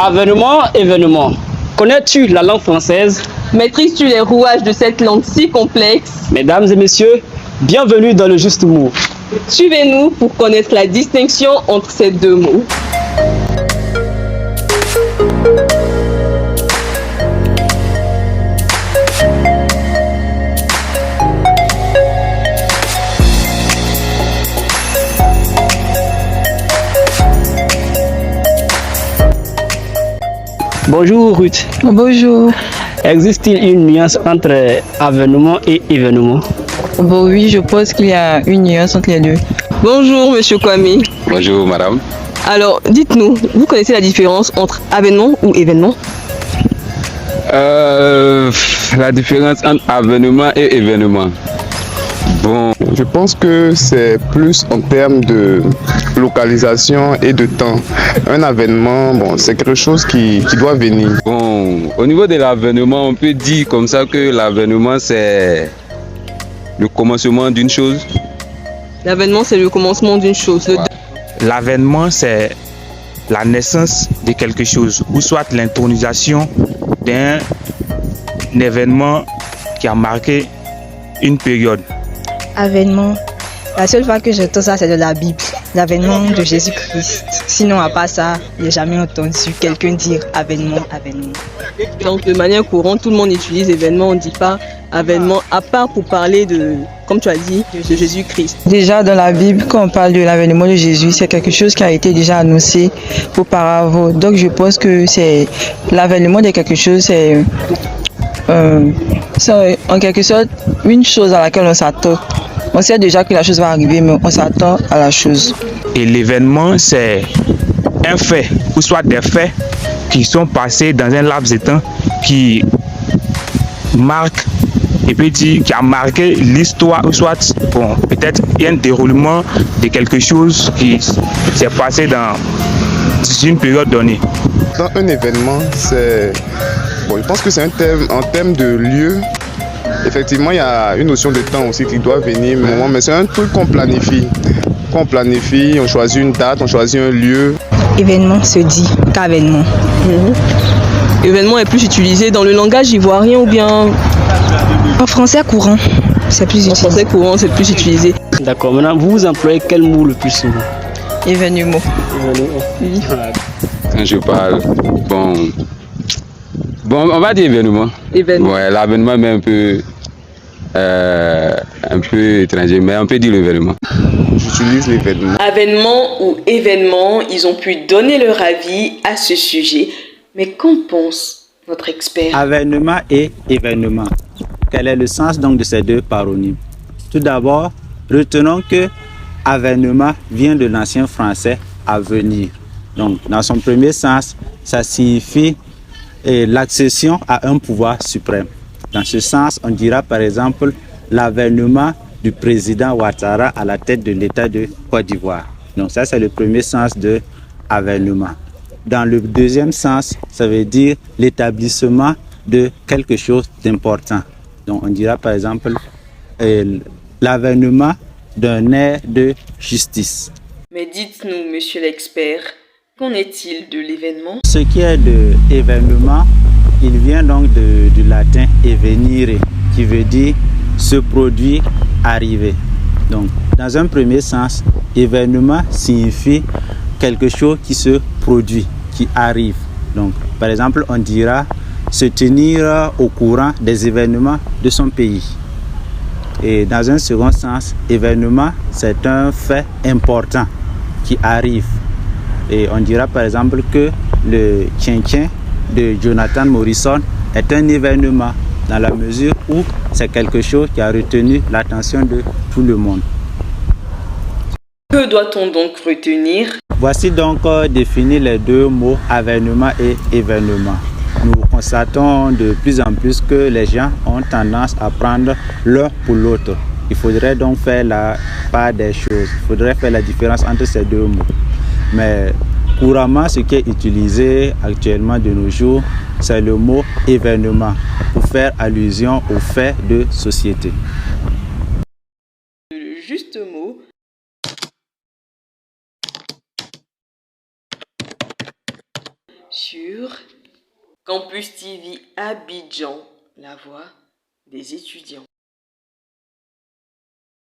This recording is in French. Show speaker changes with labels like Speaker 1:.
Speaker 1: Avènement, événement. Connais-tu la langue française?
Speaker 2: Maîtrises-tu les rouages de cette langue si complexe?
Speaker 1: Mesdames et messieurs, bienvenue dans le Juste Mot.
Speaker 2: Suivez-nous pour connaître la distinction entre ces deux mots.
Speaker 1: Bonjour Ruth.
Speaker 3: Bonjour.
Speaker 1: Existe-t-il une nuance entre avènement et événement?
Speaker 3: Bon, oui, je pense qu'il y a une nuance entre les deux.
Speaker 2: Bonjour Monsieur Kwame.
Speaker 4: Bonjour madame.
Speaker 2: Alors, dites-nous, vous connaissez la différence entre avènement ou événement?
Speaker 4: La différence entre avènement et événement. Bon,
Speaker 5: Je pense que c'est plus en termes de localisation et de temps. Un avènement, bon, c'est quelque chose qui doit venir.
Speaker 4: au niveau de l'avènement, on peut dire comme ça que l'avènement c'est le commencement d'une chose.
Speaker 2: L'avènement, c'est le commencement d'une chose.
Speaker 6: L'avènement, c'est la naissance de quelque chose, ou soit l'intronisation d'un événement qui a marqué une période.
Speaker 7: Avènement. La seule fois que j'entends ça, c'est de la Bible, l'avènement de Jésus-Christ. Sinon, à part ça, je n'ai jamais entendu quelqu'un dire avènement, avènement.
Speaker 2: Donc, de manière courante, tout le monde utilise événement, on ne dit pas avènement, à part pour parler de, comme tu as dit, de Jésus-Christ.
Speaker 3: Déjà dans la Bible, quand on parle de l'avènement de Jésus, c'est quelque chose qui a été déjà annoncé auparavant. Donc je pense que c'est l'avènement de quelque chose, c'est en quelque sorte une chose à laquelle on s'attend. On sait déjà que la chose va arriver, mais on s'attend à la chose.
Speaker 6: Et l'événement, c'est un fait, ou soit des faits qui sont passés dans un laps de temps qui marque et puis qui a marqué l'histoire, ou soit bon, peut-être un déroulement de quelque chose qui s'est passé dans une période donnée.
Speaker 5: Dans un événement, c'est... Bon, je pense que c'est un thème, en termes de lieu. Effectivement, il y a une notion de temps aussi qui doit venir, mais c'est un truc qu'on planifie. Qu'on planifie, on choisit une date, on choisit un lieu.
Speaker 7: Événement se dit qu'avènement.
Speaker 2: Événement est plus utilisé dans le langage ivoirien ou bien
Speaker 7: En français courant, c'est plus
Speaker 2: en
Speaker 7: utile.
Speaker 2: français courant, c'est plus utilisé.
Speaker 1: D'accord, maintenant vous employez quel mot le plus souvent?
Speaker 3: Événement.
Speaker 1: Oui.
Speaker 4: quand je parle, on va dire événement.
Speaker 2: Événement.
Speaker 4: Ouais, l'avènement est un peu étranger, mais on peut dire l'événement.
Speaker 5: J'utilise l'événement.
Speaker 2: Avènement ou événement, ils ont pu donner leur avis à ce sujet. Mais qu'en pense notre expert?
Speaker 8: Avènement et événement. Quel est le sens donc de ces deux paronymes? Tout d'abord, retenons que avènement vient de l'ancien français avenir. Donc, dans son premier sens, ça signifie l'accession à un pouvoir suprême. Dans ce sens, on dira par exemple l'avènement du président Ouattara à la tête de l'État de Côte d'Ivoire. Donc ça, c'est le premier sens de avènement. Dans le deuxième sens, ça veut dire l'établissement de quelque chose d'important. Donc on dira par exemple l'avènement d'un air de justice.
Speaker 2: Mais dites-nous, monsieur l'expert, qu'en est-il de l'événement?
Speaker 8: Ce qui est de événement, il vient donc du latin evenire, qui veut dire se produire, arriver. Donc, dans un premier sens, événement signifie quelque chose qui se produit, qui arrive. Donc, par exemple, on dira se tenir au courant des événements de son pays. Et dans un second sens, événement, c'est un fait important qui arrive. Et on dira par exemple que le Tien-Tien de Jonathan Morrison est un événement dans la mesure où c'est quelque chose qui a retenu l'attention de tout le monde.
Speaker 2: Que doit-on donc retenir?
Speaker 8: Voici donc définir les deux mots avènement et événement. Nous constatons de plus en plus que les gens ont tendance à prendre l'un pour l'autre. Il faudrait donc faire la part des choses. Il faudrait faire la différence entre ces deux mots. Mais couramment, ce qui est utilisé actuellement de nos jours, c'est le mot événement pour faire allusion aux faits de société.
Speaker 2: Le juste mot.
Speaker 9: sur Campus TV Abidjan, la voix des étudiants.